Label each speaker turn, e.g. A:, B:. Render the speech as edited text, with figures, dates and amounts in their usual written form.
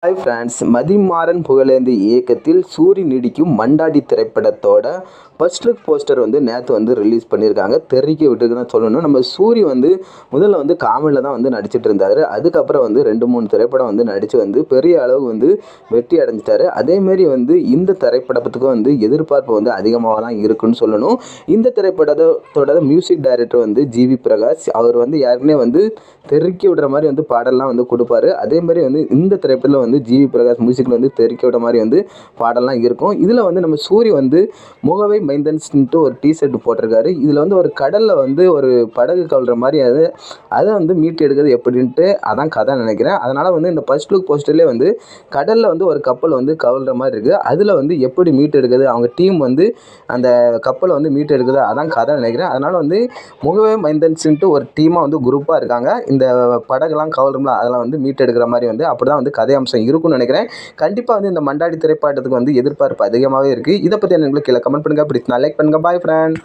A: Hi friends, Mathimaran Pugazhendhi இயக்கத்தில் சூரி நீடிக்கும் மண்டாடி திரைப்படத்தோட ஃபர்ஸ்ட் லுக் போஸ்டர் நேற்று ரிலீஸ் பண்ணியிருக்காங்க. தெரிவிக்க விட்டுருக்குன்னு சொல்லணும். நம்ம சூரி முதல்ல காமெடியில் தான் நடிச்சிட்டு இருந்தார். அதுக்கப்புறம் 2-3 திரைப்படம் நடித்து பெரிய அளவு வெற்றி அடைஞ்சிட்டாரு. அதேமாரி இந்த திரைப்படத்துக்கு எதிர்பார்ப்பு அதிகமாக தான் இருக்குன்னு சொல்லணும். இந்த திரைப்படத்தோட மியூசிக் டைரக்டர் ஜிவி பிரகாஷ். அவர் யாருக்குன்னே தெறிக்க விடுற மாதிரி பாடல்லாம் கொடுப்பாரு. அதேமாதிரி இந்த திரைப்படத்தில் ஜிவி பிரகாஷ் மியூசிக்கில் தெறிக்க விட மாதிரி பாடல்லாம் இருக்கும். இதில் நம்ம சூரி முகவை மைந்தன்ஸ்ன்ட்டு ஒரு டிஷர்ட் போட்டிருக்காரு. இதில் ஒரு கடலில் ஒரு படகு கவுழ்ற மாதிரி அதை மீட்டு எடுக்கிறது எப்படின்ட்டு அதான் கதை நினைக்கிறேன். அதனால் இந்த ஃபர்ஸ்ட் லுக் போஸ்டர்லேயே கடலில் ஒரு கப்பல் கவுழ்ற மாதிரி இருக்குது. அதில் எப்படி மீட்டு எடுக்கிறது, அவங்க டீம் அந்த கப்பலை மீட்டு எடுக்குது, அதான் கதை நினைக்கிறேன். அதனால் முகவே மைந்தன்ஸ்ன்ட்டு ஒரு டீமாக குரூப்பாக இருக்காங்க. இந்த படகுலாம் கவுழ்றோம்ல, அதெல்லாம் மீட்டு எடுக்கிற மாதிரி அப்படி தான் கதை அம்சம் இருக்கும்னு நினைக்கிறேன். கண்டிப்பாக இந்த மண்டாடி திரைப்படத்துக்கு எதிர்பார்ப்பு அதிகமாகவே இருக்குது. இதை பற்றி உங்களுக்கு கீழே கமெண்ட் பண்ணுங்கள். பிடிச்சிருந்தா லைக் பண்ணுங்கள். பாய் ஃப்ரெண்ட்.